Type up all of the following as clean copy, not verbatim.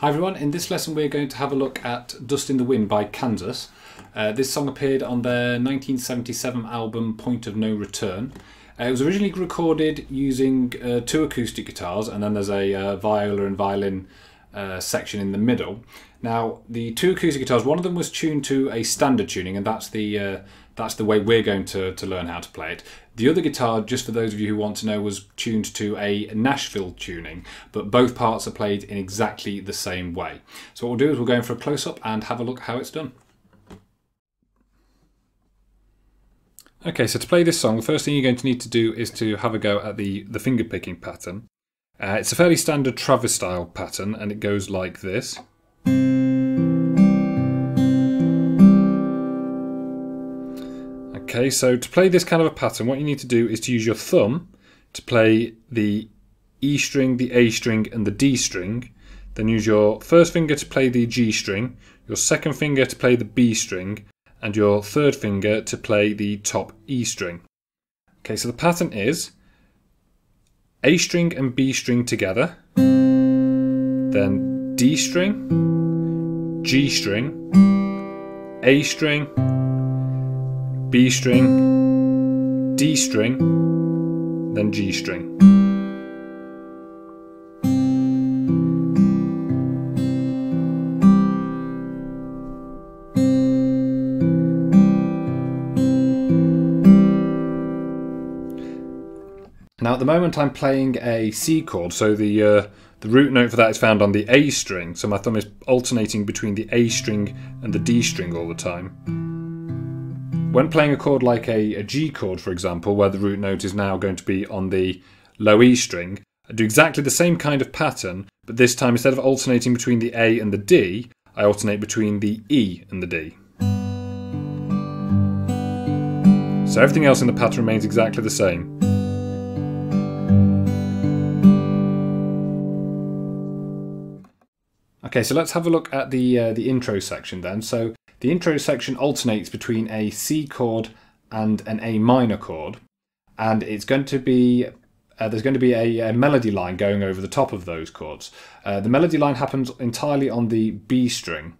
Hi everyone, in this lesson we're going to have a look at Dust in the Wind by Kansas. This song appeared on their 1977 album Point of No Return. It was originally recorded using two acoustic guitars, and then there's a viola and violin section in the middle. Now the two acoustic guitars, one of them was tuned to a standard tuning, and that's the way we're going to learn how to play it. The other guitar, just for those of you who want to know, was tuned to a Nashville tuning, but both parts are played in exactly the same way. So what we'll do is we'll go in for a close-up and have a look how it's done. Okay, so to play this song, the first thing you're going to need to do is to have a go at the finger picking pattern. It's a fairly standard Travis style pattern, and it goes like this. Okay, so to play this kind of a pattern, what you need to do is to use your thumb to play the E string, the A string and the D string. Then use your first finger to play the G string, your second finger to play the B string, and your third finger to play the top E string. Okay, so the pattern is A string and B string together, then D string, G string, A string, B string, D string, then G string. Now at the moment I'm playing a C chord, so the root note for that is found on the A string, so my thumb is alternating between the A string and the D string all the time. When playing a chord like a G chord, for example, where the root note is now going to be on the low E string, I do exactly the same kind of pattern, but this time instead of alternating between the A and the D, I alternate between the E and the D. So everything else in the pattern remains exactly the same. Okay, so let's have a look at the intro section then. So the intro section alternates between a C chord and an A minor chord, and it's going to be there's going to be a melody line going over the top of those chords. The melody line happens entirely on the B string,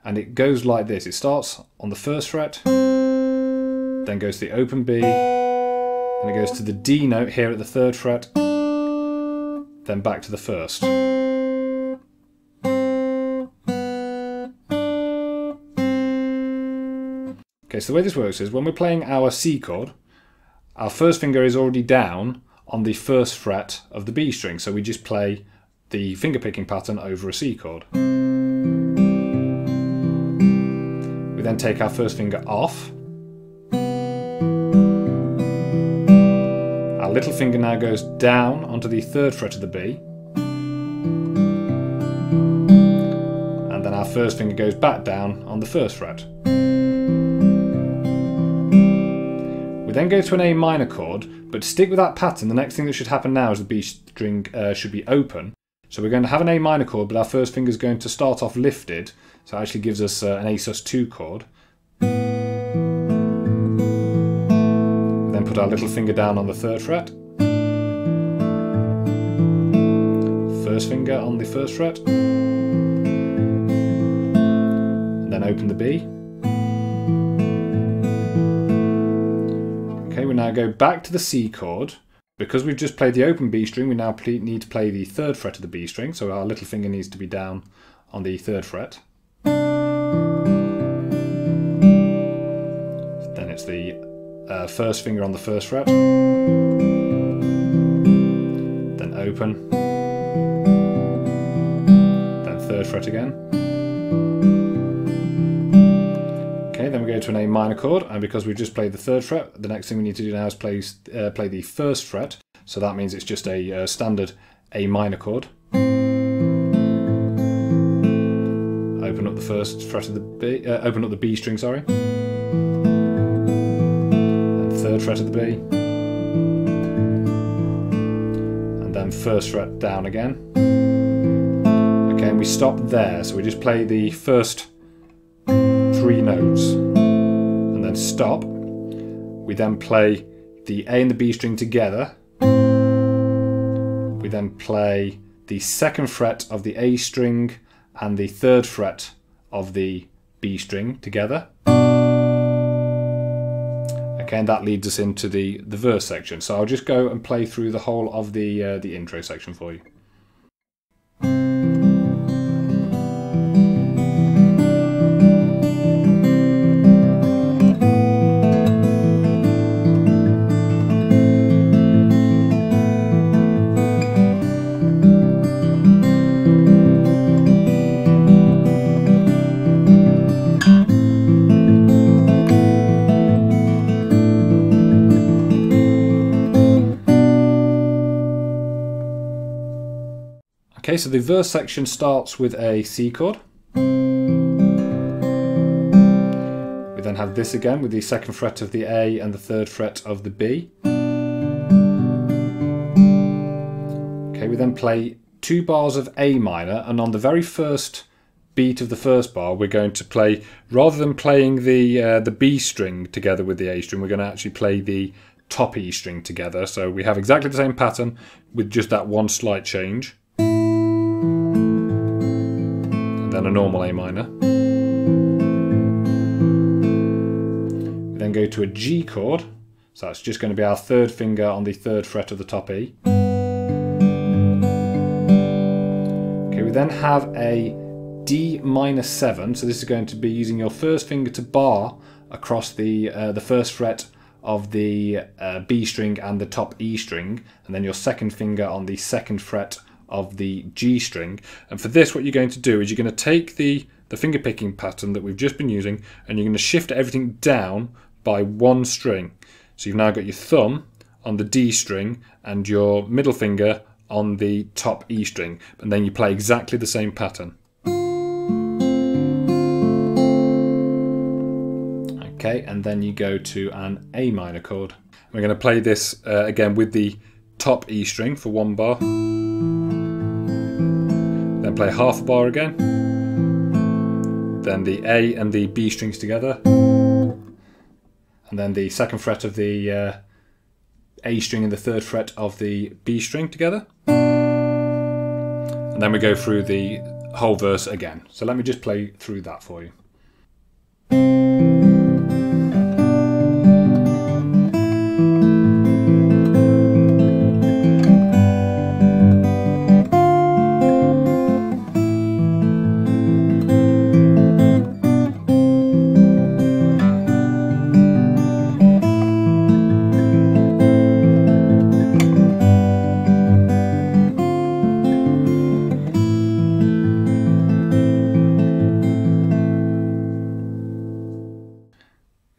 and it goes like this. It starts on the first fret, then goes to the open B, and it goes to the D note here at the third fret, then back to the first. Okay, so the way this works is when we're playing our C chord, our first finger is already down on the first fret of the B string, so we just play the finger picking pattern over a C chord. We then take our first finger off. Our little finger now goes down onto the third fret of the B. And then our first finger goes back down on the first fret. We then go to an A minor chord, but to stick with that pattern, the next thing that should happen now is the B string should be open. So we're going to have an A minor chord, but our first finger is going to start off lifted, so it actually gives us an A sus2 chord. We then put our little finger down on the third fret. First finger on the first fret. And then open the B. Okay, we now go back to the C chord. Because we've just played the open B string, we now need to play the third fret of the B string, so our little finger needs to be down on the third fret. Then it's the first finger on the first fret, then open, then third fret again. Okay, then we go to an A minor chord, and because we've just played the third fret, the next thing we need to do now is play the first fret. So that means it's just a standard A minor chord. Open up the first fret of the B, open up the B string, sorry. Then third fret of the B, and then first fret down again. Okay, and we stop there. So we just play the first 3 notes and then stop. We then play the A and the B string together. We then play the second fret of the A string and the 3rd fret of the B string together. Okay, and that leads us into the verse section. So I'll just go and play through the whole of the intro section for you. Okay, so the verse section starts with a C chord. We then have this again with the 2nd fret of the A and the 3rd fret of the B. Okay, we then play 2 bars of A minor, and on the very first beat of the first bar we're going to play, rather than playing the B string together with the A string, we're going to actually play the top E string together. So we have exactly the same pattern with just that one slight change. Then a normal A minor. We then go to a G chord, so that's just going to be our 3rd finger on the 3rd fret of the top E. Okay, we then have a D minor 7, so this is going to be using your 1st finger to bar across the 1st fret of the B string and the top E string, and then your 2nd finger on the 2nd fret of the G string. And for this, what you're going to do is you're going to take the finger picking pattern that we've just been using, and you're going to shift everything down by 1 string. So you've now got your thumb on the D string and your middle finger on the top E string, and then you play exactly the same pattern. Okay, and then you go to an A minor chord. We're going to play this again with the top E string for 1 bar. Then play half a bar again, then the A and the B strings together, and then the 2nd fret of the A string and the 3rd fret of the B string together, and then we go through the whole verse again. So let me just play through that for you.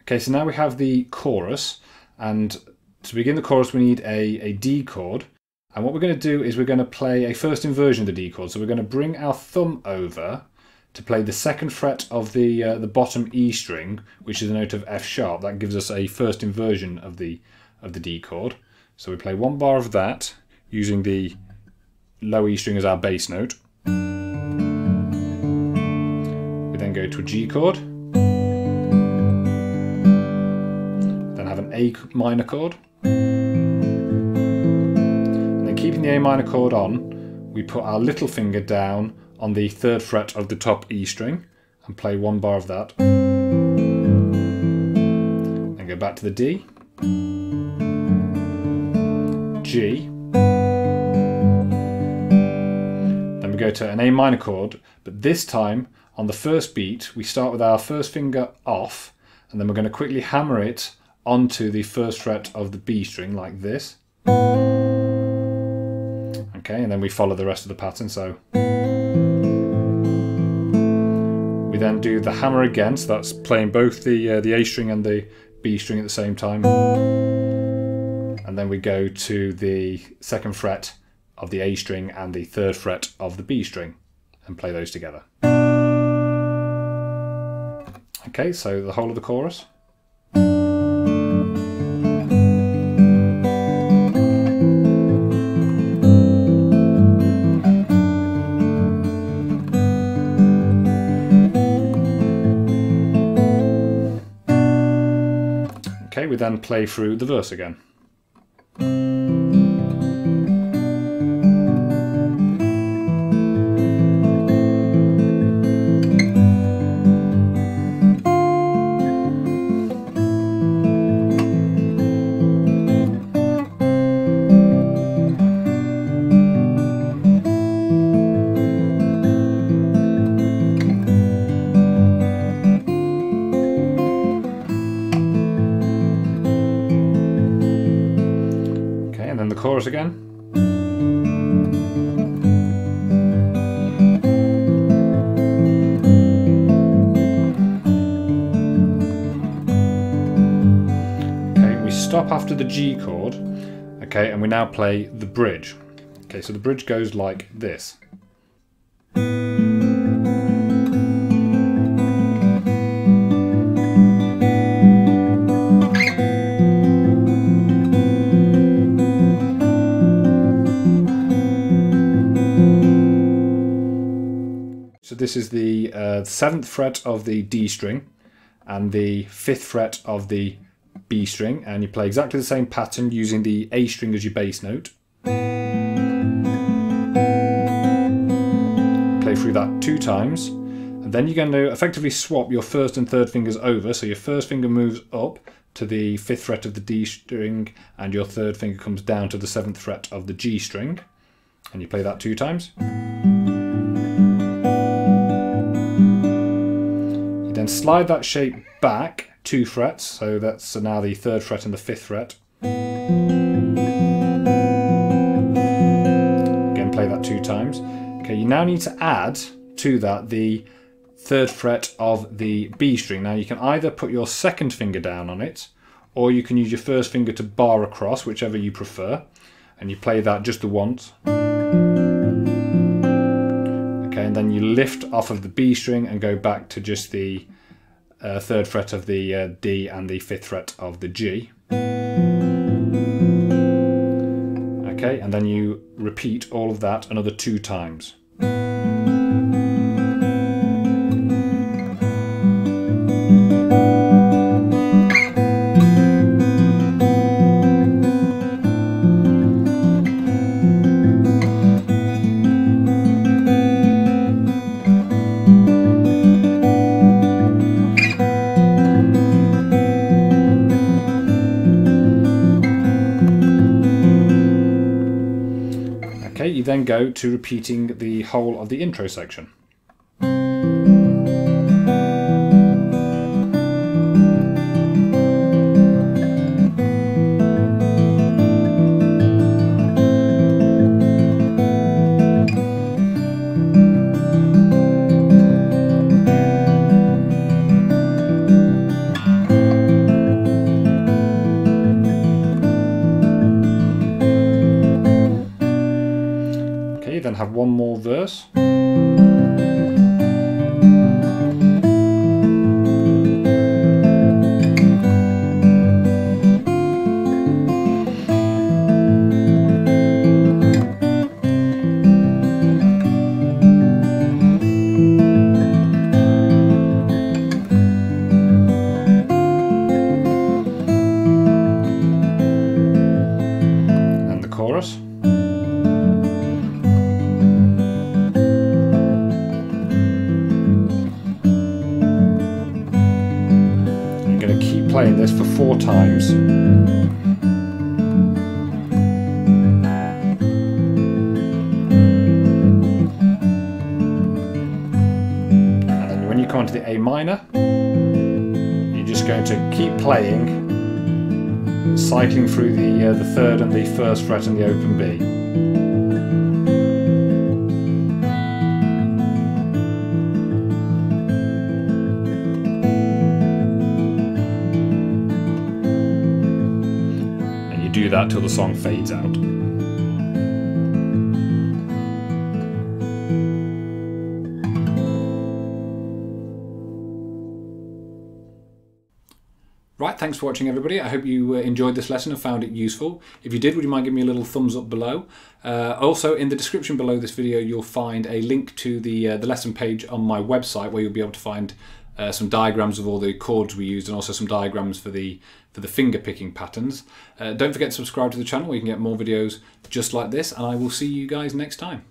Okay, so now we have the chorus, and to begin the chorus we need a D chord, and what we're going to do is we're going to play a first inversion of the D chord. So we're going to bring our thumb over to play the 2nd fret of the bottom E string, which is a note of F sharp. That gives us a first inversion of the D chord. So we play 1 bar of that using the low E string as our bass note. We then go to a G chord. Have an A minor chord, and then keeping the A minor chord on, we put our little finger down on the 3rd fret of the top E string and play 1 bar of that. Then go back to the D, G, then we go to an A minor chord, but this time on the first beat we start with our 1st finger off, and then we're going to quickly hammer it onto the 1st fret of the B string like this. Okay, and then we follow the rest of the pattern. So we then do the hammer again, so that's playing both the A string and the B string at the same time. And then we go to the 2nd fret of the A string and the 3rd fret of the B string and play those together. Okay, so the whole of the chorus. Okay, we then play through the verse again. And the chorus again. Stop after the G chord, okay, and we now play the bridge. Okay, so the bridge goes like this. So this is the 7th fret of the D string and the 5th fret of the B string, and you play exactly the same pattern using the A string as your bass note. Play through that 2 times, and then you're going to effectively swap your 1st and 3rd fingers over, so your 1st finger moves up to the 5th fret of the D string and your 3rd finger comes down to the 7th fret of the G string, and you play that 2 times. You then slide that shape back 2 frets, so that's now the 3rd fret and the 5th fret. Again, play that 2 times. Okay, you now need to add to that the 3rd fret of the B string. Now you can either put your 2nd finger down on it, or you can use your 1st finger to bar across, whichever you prefer, and you play that just the once. Okay, and then you lift off of the B string and go back to just the 3rd fret of the D and the 5th fret of the G. Okay, and then you repeat all of that another 2 times. You then go to repeating the whole of the intro section. Then have one more verse. And the chorus. Playing this for 4 times. And then when you come onto the A minor, you're just going to keep playing, cycling through the 3rd and the 1st fret and the open B. Do that till the song fades out. Right, thanks for watching everybody. I hope you enjoyed this lesson and found it useful. If you did, would you mind giving me a little thumbs up below? Also, in the description below this video, you'll find a link to the lesson page on my website where you'll be able to find some diagrams of all the chords we used and also some diagrams for the finger picking patterns. Don't forget to subscribe to the channel where you can get more videos just like this, and I will see you guys next time.